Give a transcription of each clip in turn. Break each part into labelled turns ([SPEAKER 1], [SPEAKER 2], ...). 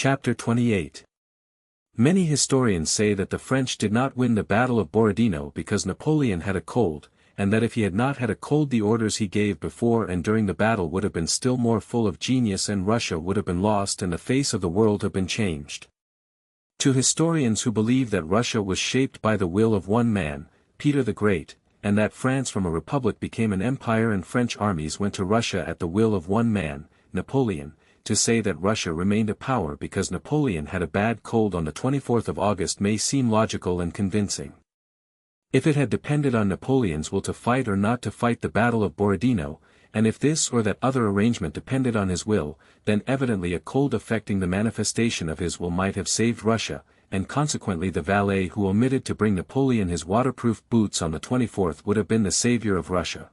[SPEAKER 1] Chapter 28. Many historians say that the French did not win the Battle of Borodino because Napoleon had a cold, and that if he had not had a cold the orders he gave before and during the battle would have been still more full of genius and Russia would have been lost and the face of the world have been changed. To historians who believe that Russia was shaped by the will of one man, Peter the Great, and that France from a republic became an empire and French armies went to Russia at the will of one man, Napoleon, to say that Russia remained a power because Napoleon had a bad cold on the 24th of August may seem logical and convincing. If it had depended on Napoleon's will to fight or not to fight the Battle of Borodino, and if this or that other arrangement depended on his will, then evidently a cold affecting the manifestation of his will might have saved Russia, and consequently the valet who omitted to bring Napoleon his waterproof boots on the 24th would have been the savior of Russia.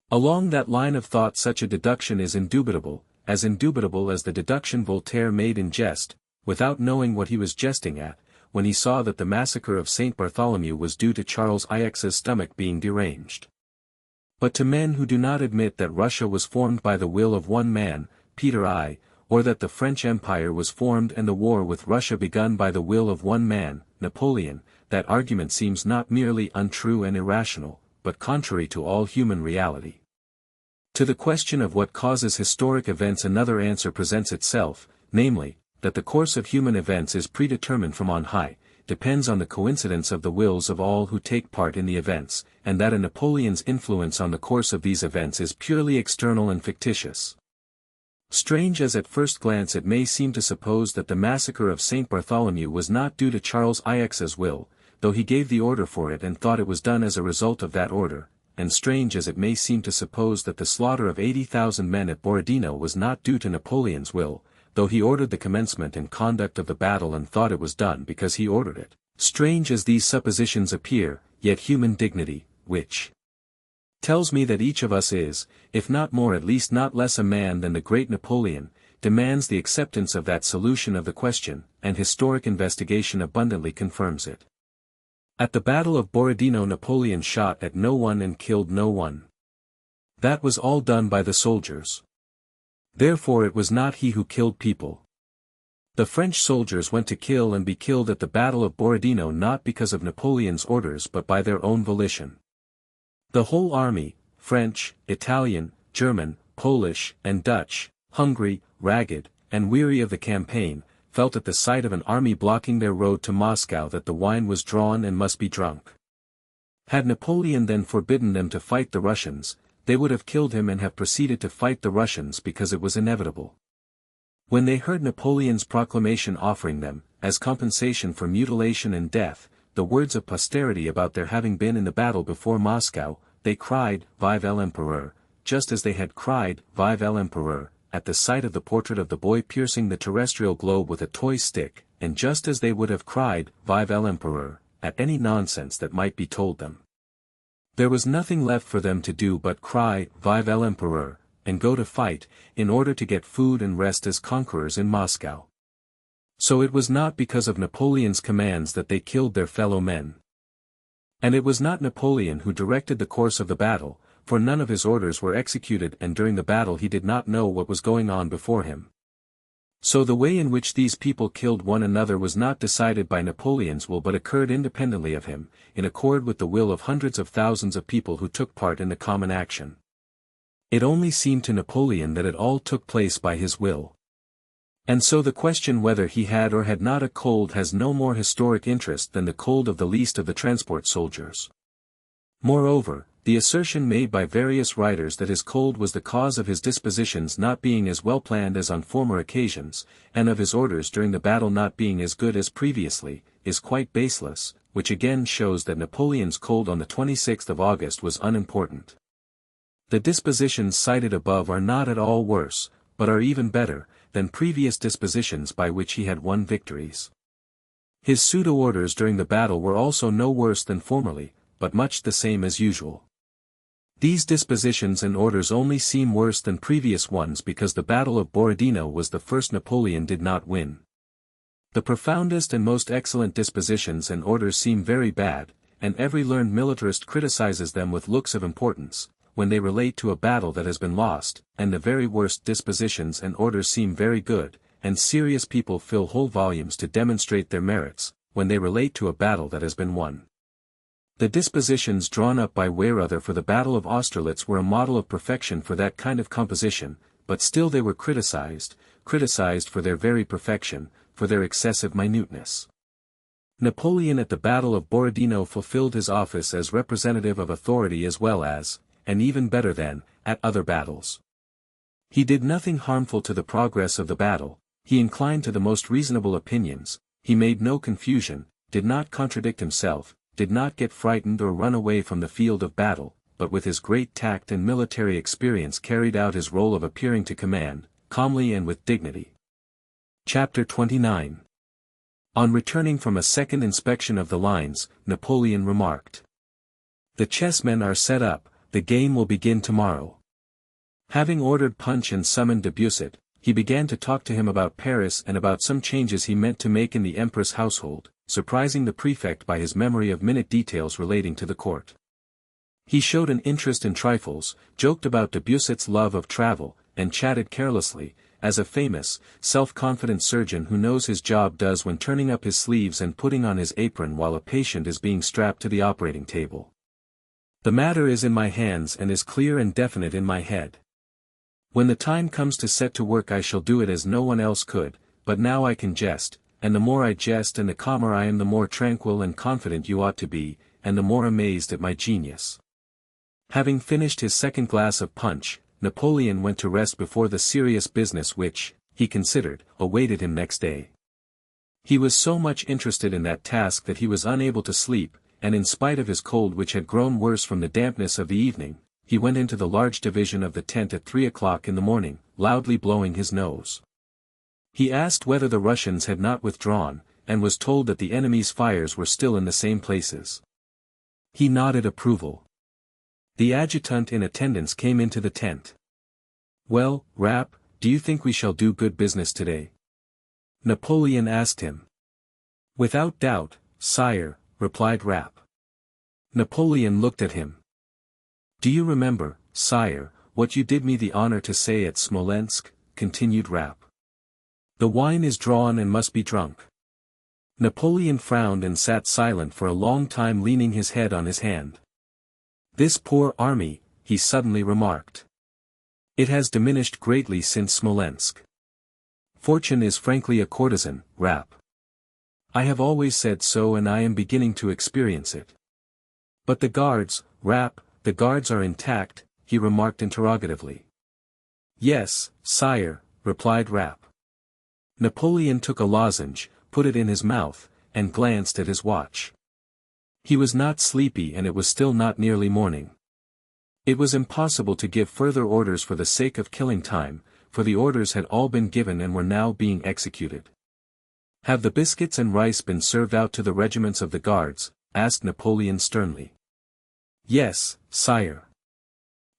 [SPEAKER 1] Along that line of thought such a deduction is indubitable as the deduction Voltaire made in jest, without knowing what he was jesting at, when he saw that the massacre of St. Bartholomew was due to Charles IX's stomach being deranged. But to men who do not admit that Russia was formed by the will of one man, Peter I, or that the French Empire was formed and the war with Russia begun by the will of one man, Napoleon, that argument seems not merely untrue and irrational, but contrary to all human reality. To the question of what causes historic events another answer presents itself, namely, that the course of human events is predetermined from on high, depends on the coincidence of the wills of all who take part in the events, and that a Napoleon's influence on the course of these events is purely external and fictitious. Strange as at first glance it may seem to suppose that the massacre of St. Bartholomew was not due to Charles IX's will, though he gave the order for it and thought it was done as a result of that order, and strange as it may seem to suppose that the slaughter of 80,000 men at Borodino was not due to Napoleon's will, though he ordered the commencement and conduct of the battle and thought it was done because he ordered it. Strange as these suppositions appear, yet human dignity, which tells me that each of us is, if not more at least not less a man than the great Napoleon, demands the acceptance of that solution of the question, and historic investigation abundantly confirms it. At the Battle of Borodino Napoleon shot at no one and killed no one. That was all done by the soldiers. Therefore it was not he who killed people. The French soldiers went to kill and be killed at the Battle of Borodino not because of Napoleon's orders but by their own volition. The whole army, French, Italian, German, Polish, and Dutch, hungry, ragged, and weary of the campaign, felt at the sight of an army blocking their road to Moscow that the wine was drawn and must be drunk. Had Napoleon then forbidden them to fight the Russians, they would have killed him and have proceeded to fight the Russians because it was inevitable. When they heard Napoleon's proclamation offering them, as compensation for mutilation and death, the words of posterity about their having been in the battle before Moscow, they cried, Vive l'Empereur, just as they had cried, Vive l'Empereur, at the sight of the portrait of the boy piercing the terrestrial globe with a toy stick, and just as they would have cried, Vive l'Empereur, at any nonsense that might be told them. There was nothing left for them to do but cry, Vive l'Empereur, and go to fight, in order to get food and rest as conquerors in Moscow. So it was not because of Napoleon's commands that they killed their fellow men. And it was not Napoleon who directed the course of the battle, for none of his orders were executed and during the battle he did not know what was going on before him. So the way in which these people killed one another was not decided by Napoleon's will but occurred independently of him, in accord with the will of hundreds of thousands of people who took part in the common action. It only seemed to Napoleon that it all took place by his will. And so the question whether he had or had not a cold has no more historic interest than the cold of the least of the transport soldiers. Moreover, the assertion made by various writers that his cold was the cause of his dispositions not being as well planned as on former occasions, and of his orders during the battle not being as good as previously, is quite baseless, which again shows that Napoleon's cold on the 26th of August was unimportant. The dispositions cited above are not at all worse, but are even better, than previous dispositions by which he had won victories. His pseudo-orders during the battle were also no worse than formerly, but much the same as usual. These dispositions and orders only seem worse than previous ones because the Battle of Borodino was the first Napoleon did not win. The profoundest and most excellent dispositions and orders seem very bad, and every learned militarist criticizes them with looks of importance, when they relate to a battle that has been lost, and the very worst dispositions and orders seem very good, and serious people fill whole volumes to demonstrate their merits, when they relate to a battle that has been won. The dispositions drawn up by Weyrother for the Battle of Austerlitz were a model of perfection for that kind of composition, but still they were criticized for their very perfection, for their excessive minuteness. Napoleon at the Battle of Borodino fulfilled his office as representative of authority as well as, and even better than, at other battles. He did nothing harmful to the progress of the battle, he inclined to the most reasonable opinions, he made no confusion, did not contradict himself, did not get frightened or run away from the field of battle, but with his great tact and military experience carried out his role of appearing to command, calmly and with dignity. Chapter 29. On returning from a second inspection of the lines, Napoleon remarked, "The chessmen are set up, the game will begin tomorrow." Having ordered punch and summoned Debusset, he began to talk to him about Paris and about some changes he meant to make in the Empress household, surprising the prefect by his memory of minute details relating to the court. He showed an interest in trifles, joked about Debusset's love of travel, and chatted carelessly, as a famous, self-confident surgeon who knows his job does when turning up his sleeves and putting on his apron while a patient is being strapped to the operating table. "The matter is in my hands and is clear and definite in my head. When the time comes to set to work I shall do it as no one else could, but now I can jest, and the more I jest and the calmer I am the more tranquil and confident you ought to be, and the more amazed at my genius." Having finished his second glass of punch, Napoleon went to rest before the serious business which, he considered, awaited him next day. He was so much interested in that task that he was unable to sleep, and in spite of his cold which had grown worse from the dampness of the evening, he went into the large division of the tent at 3 o'clock in the morning, loudly blowing his nose. He asked whether the Russians had not withdrawn, and was told that the enemy's fires were still in the same places. He nodded approval. The adjutant in attendance came into the tent. "Well, Rapp, do you think we shall do good business today?" Napoleon asked him. "Without doubt, sire," replied Rapp. Napoleon looked at him. "Do you remember, sire, what you did me the honor to say at Smolensk?" continued Rapp. "The wine is drawn and must be drunk." Napoleon frowned and sat silent for a long time leaning his head on his hand. "This poor army," he suddenly remarked. "It has diminished greatly since Smolensk. Fortune is frankly a courtesan, Rapp. I have always said so and I am beginning to experience it." "But the guards, Rapp, the guards are intact?" he remarked interrogatively. "Yes, sire," replied Rapp. Napoleon took a lozenge, put it in his mouth, and glanced at his watch. He was not sleepy and it was still not nearly morning. It was impossible to give further orders for the sake of killing time, for the orders had all been given and were now being executed. "Have the biscuits and rice been served out to the regiments of the guards?" asked Napoleon sternly. "Yes, sire."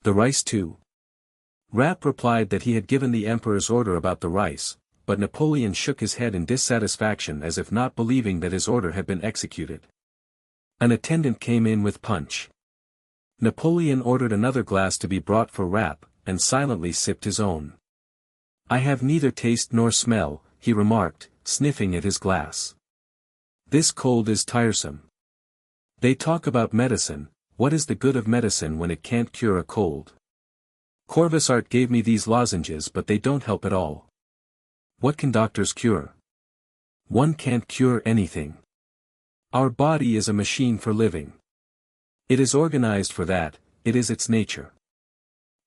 [SPEAKER 1] "The rice too?" Rapp replied that he had given the emperor's order about the rice, but Napoleon shook his head in dissatisfaction as if not believing that his order had been executed. An attendant came in with punch. Napoleon ordered another glass to be brought for Rapp, and silently sipped his own. "I have neither taste nor smell," he remarked, sniffing at his glass. "This cold is tiresome. They talk about medicine. What is the good of medicine when it can't cure a cold? Corvisart gave me these lozenges but they don't help at all. What can doctors cure? One can't cure anything. Our body is a machine for living. It is organized for that, it is its nature.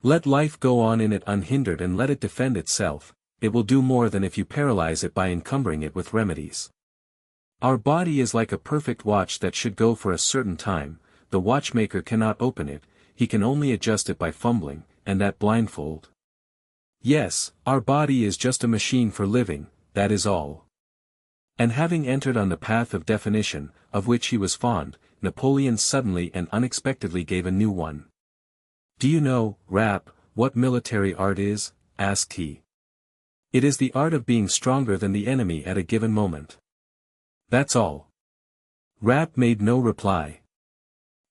[SPEAKER 1] Let life go on in it unhindered and let it defend itself, it will do more than if you paralyze it by encumbering it with remedies. Our body is like a perfect watch that should go for a certain time. The watchmaker cannot open it, he can only adjust it by fumbling, and that blindfold. Yes, our body is just a machine for living, that is all." And having entered on the path of definition, of which he was fond, Napoleon suddenly and unexpectedly gave a new one. "Do you know, Rapp, what military art is?" asked he. "It is the art of being stronger than the enemy at a given moment. That's all." Rapp made no reply.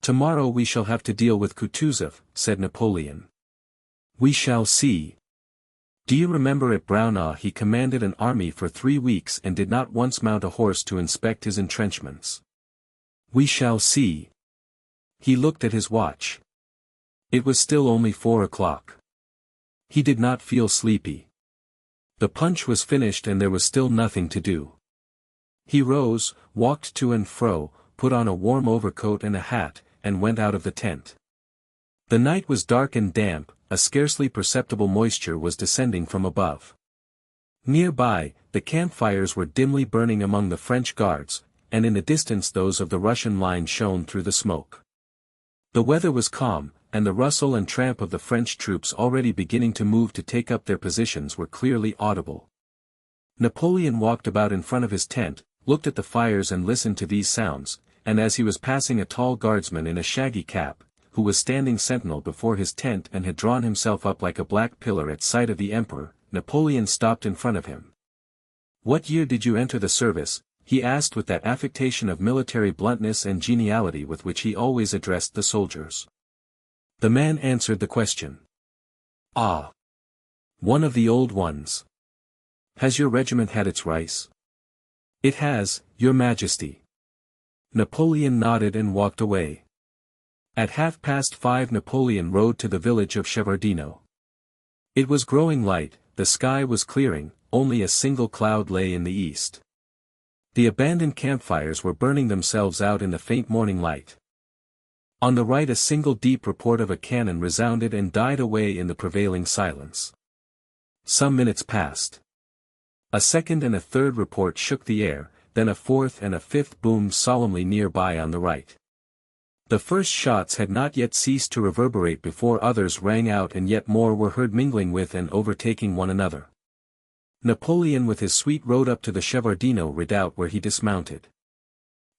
[SPEAKER 1] "Tomorrow we shall have to deal with Kutuzov," said Napoleon. "We shall see." Do you remember at Braunau he commanded an army for 3 weeks and did not once mount a horse to inspect his entrenchments? We shall see. He looked at his watch. It was still only 4 o'clock. He did not feel sleepy. The punch was finished and there was still nothing to do. He rose, walked to and fro, put on a warm overcoat and a hat, and went out of the tent. The night was dark and damp, a scarcely perceptible moisture was descending from above. Nearby, the campfires were dimly burning among the French guards, and in the distance those of the Russian line shone through the smoke. The weather was calm, and the rustle and tramp of the French troops already beginning to move to take up their positions were clearly audible. Napoleon walked about in front of his tent, looked at the fires and listened to these sounds, and as he was passing a tall guardsman in a shaggy cap, who was standing sentinel before his tent and had drawn himself up like a black pillar at sight of the emperor, Napoleon stopped in front of him. "What year did you enter the service?" he asked with that affectation of military bluntness and geniality with which he always addressed the soldiers. The man answered the question. "Ah! One of the old ones. Has your regiment had its rice?" "It has, your Majesty." Napoleon nodded and walked away. At 5:30 Napoleon rode to the village of Shevardino. It was growing light, the sky was clearing, only a single cloud lay in the east. The abandoned campfires were burning themselves out in the faint morning light. On the right a single deep report of a cannon resounded and died away in the prevailing silence. Some minutes passed. A second and a third report shook the air, then a fourth and a fifth boomed solemnly nearby on the right. The first shots had not yet ceased to reverberate before others rang out and yet more were heard mingling with and overtaking one another. Napoleon with his suite rode up to the Shevardino redoubt where he dismounted.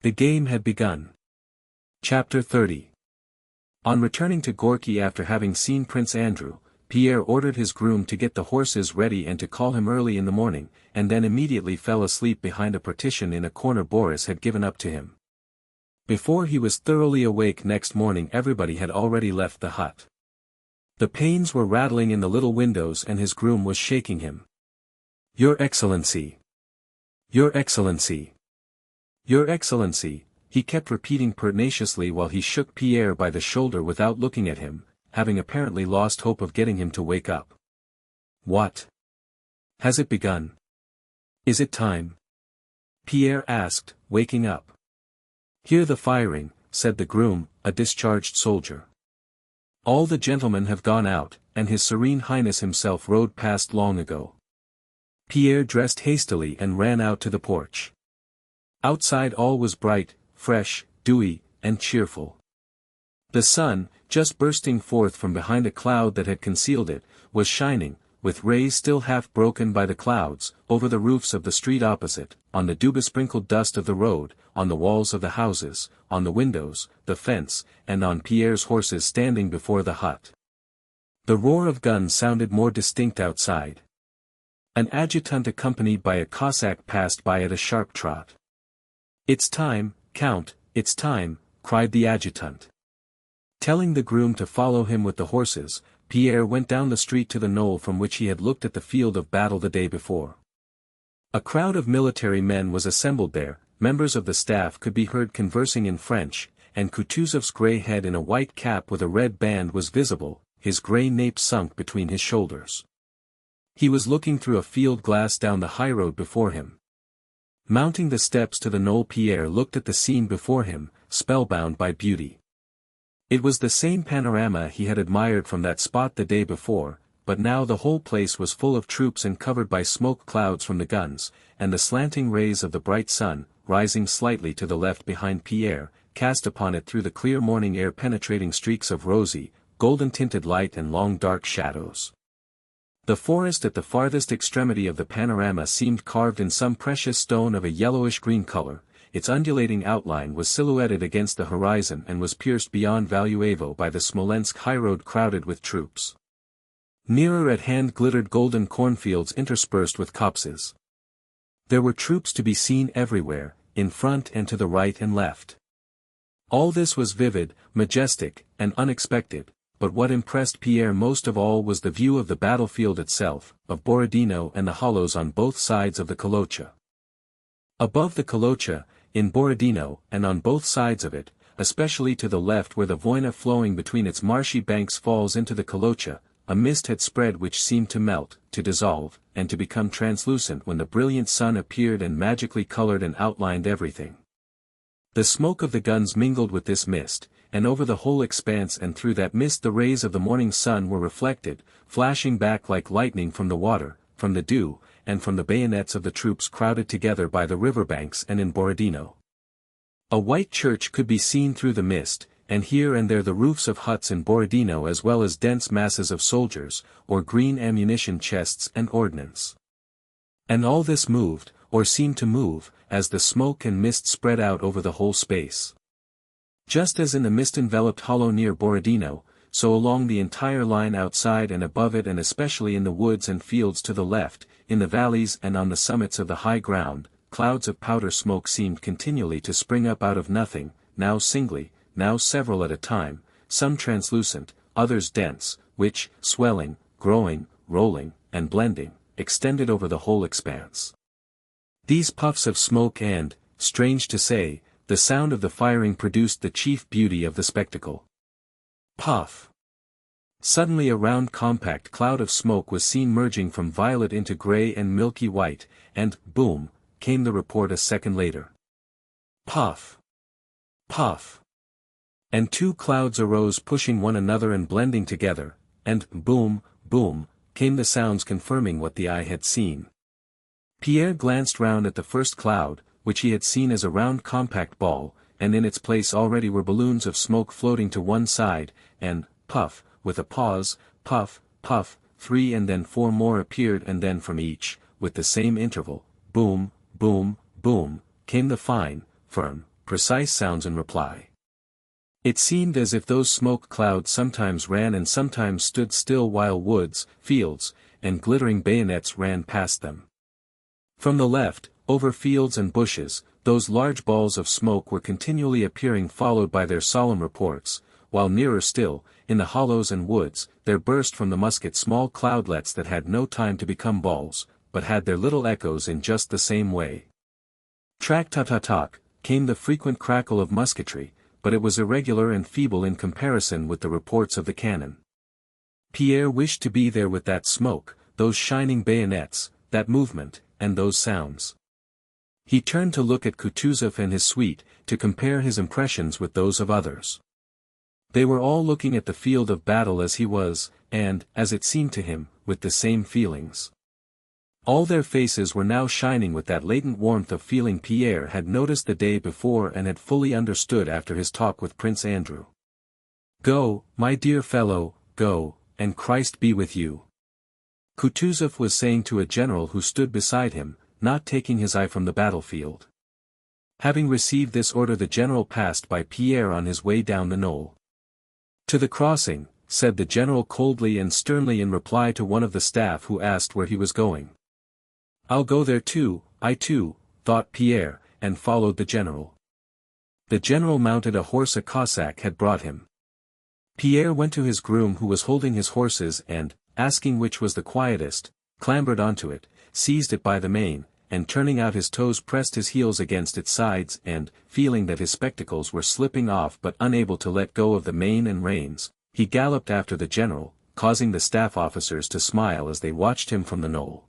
[SPEAKER 1] The game had begun. Chapter 30. On returning to Gorky after having seen Prince Andrew, Pierre ordered his groom to get the horses ready and to call him early in the morning, and then immediately fell asleep behind a partition in a corner Boris had given up to him. Before he was thoroughly awake next morning everybody had already left the hut. The panes were rattling in the little windows and his groom was shaking him. "Your Excellency! Your Excellency! Your Excellency!" he kept repeating pertinaciously while he shook Pierre by the shoulder without looking at him, having apparently lost hope of getting him to wake up. "What? Has it begun? Is it time?" Pierre asked, waking up. "Hear the firing," said the groom, a discharged soldier. "All the gentlemen have gone out, and His Serene Highness himself rode past long ago." Pierre dressed hastily and ran out to the porch. Outside all was bright, fresh, dewy, and cheerful. The sun, just bursting forth from behind a cloud that had concealed it, was shining, with rays still half broken by the clouds, over the roofs of the street opposite, on the dew-besprinkled dust of the road, on the walls of the houses, on the windows, the fence, and on Pierre's horses standing before the hut. The roar of guns sounded more distinct outside. An adjutant accompanied by a Cossack passed by at a sharp trot. "It's time, Count, it's time," cried the adjutant. Telling the groom to follow him with the horses, Pierre went down the street to the knoll from which he had looked at the field of battle the day before. A crowd of military men was assembled there, members of the staff could be heard conversing in French, and Kutuzov's grey head in a white cap with a red band was visible, his grey nape sunk between his shoulders. He was looking through a field glass down the highroad before him. Mounting the steps to the knoll Pierre looked at the scene before him, spellbound by beauty. It was the same panorama he had admired from that spot the day before, but now the whole place was full of troops and covered by smoke clouds from the guns, and the slanting rays of the bright sun, rising slightly to the left behind Pierre, cast upon it through the clear morning air penetrating streaks of rosy, golden-tinted light and long dark shadows. The forest at the farthest extremity of the panorama seemed carved in some precious stone of a yellowish-green color. Its undulating outline was silhouetted against the horizon and was pierced beyond Valuevo by the Smolensk highroad crowded with troops. Nearer at hand glittered golden cornfields interspersed with copses. There were troops to be seen everywhere, in front and to the right and left. All this was vivid, majestic, and unexpected, but what impressed Pierre most of all was the view of the battlefield itself, of Borodino and the hollows on both sides of the Kolocha. Above the Kolocha, in Borodino, and on both sides of it, especially to the left where the Voyna flowing between its marshy banks falls into the Kolocha, a mist had spread which seemed to melt, to dissolve, and to become translucent when the brilliant sun appeared and magically colored and outlined everything. The smoke of the guns mingled with this mist, and over the whole expanse and through that mist the rays of the morning sun were reflected, flashing back like lightning from the water, from the dew, and from the bayonets of the troops crowded together by the river banks and in Borodino. A white church could be seen through the mist, and here and there the roofs of huts in Borodino as well as dense masses of soldiers, or green ammunition chests and ordnance. And all this moved, or seemed to move, as the smoke and mist spread out over the whole space. Just as in the mist-enveloped hollow near Borodino, so along the entire line outside and above it and especially in the woods and fields to the left, in the valleys and on the summits of the high ground, clouds of powder smoke seemed continually to spring up out of nothing, now singly, now several at a time, some translucent, others dense, which, swelling, growing, rolling, and blending, extended over the whole expanse. These puffs of smoke and, strange to say, the sound of the firing produced the chief beauty of the spectacle. Puff! Suddenly a round compact cloud of smoke was seen merging from violet into grey and milky white, and, boom, came the report a second later. Puff! Puff! And two clouds arose pushing one another and blending together, and, boom, boom, came the sounds confirming what the eye had seen. Pierre glanced round at the first cloud, which he had seen as a round compact ball, and in its place already were balloons of smoke floating to one side, and, puff, with a pause, puff, puff, 3 and then 4 more appeared and then from each, with the same interval, boom, boom, boom, came the fine, firm, precise sounds in reply. It seemed as if those smoke clouds sometimes ran and sometimes stood still while woods, fields, and glittering bayonets ran past them. From the left, over fields and bushes, those large balls of smoke were continually appearing followed by their solemn reports, while nearer still, in the hollows and woods, there burst from the musket small cloudlets that had no time to become balls, but had their little echoes in just the same way. Track-ta-ta-talk, came the frequent crackle of musketry, but it was irregular and feeble in comparison with the reports of the cannon. Pierre wished to be there with that smoke, those shining bayonets, that movement, and those sounds. He turned to look at Kutuzov and his suite, to compare his impressions with those of others. They were all looking at the field of battle as he was, and, as it seemed to him, with the same feelings. All their faces were now shining with that latent warmth of feeling Pierre had noticed the day before and had fully understood after his talk with Prince Andrew. "Go, my dear fellow, go, and Christ be with you," Kutuzov was saying to a general who stood beside him, not taking his eye from the battlefield. Having received this order the general passed by Pierre on his way down the knoll. "To the crossing," said the general coldly and sternly in reply to one of the staff who asked where he was going. "I'll go there too, I too," thought Pierre, and followed the general. The general mounted a horse a Cossack had brought him. Pierre went to his groom who was holding his horses and, asking which was the quietest, clambered onto it, seized it by the mane, and turning out his toes pressed his heels against its sides and, feeling that his spectacles were slipping off but unable to let go of the mane and reins, he galloped after the general, causing the staff officers to smile as they watched him from the knoll.